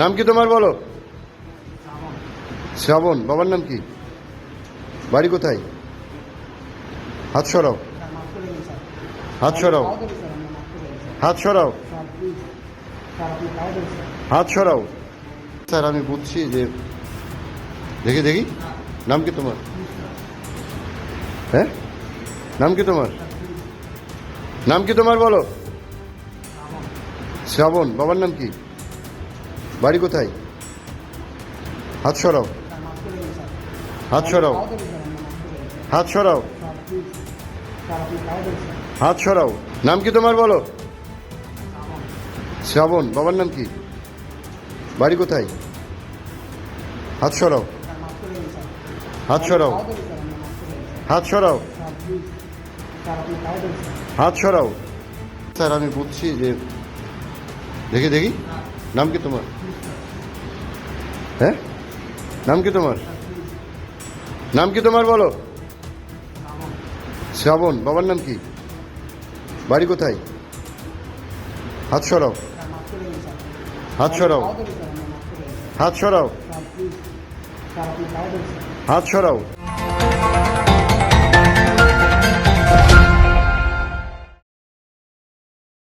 নাম কি তোমার বলো? শ্রাবণ। বাবার নাম কি? বাড়ি কোথায়? হাত সরাও, হাত সরাও, হাত সরাও, হাত সরাও। স্যার আমি বুঝছি যে দেখি দেখি নাম কি তোমার? হ্যাঁ, নাম কি তোমার? নাম কি তোমার বলো? শ্রাবণ। বাবার নাম কি? বাড়ি কোথায়? হাত সরাও, হাত সরাও, হাত সরাও, হাত সরাও। নাম কি তোমার বলো? শ্রাবণ। বাবার নাম কি? বাড়ি কোথায়? হাত সরাও, হাত সরাও, হাত সরাও, হাত সরাও। স্যার আমি বুঝছি যে দেখি দেখি নাম কি তোমার? হ্যাঁ, নাম কি তোমার? নাম কি তোমার বলো? শ্রাবণ। বাবার নাম কি? বাড়ি কোথায়? হাত সরাও, হাত সরাও, হাত সরাও, হাত সরাও।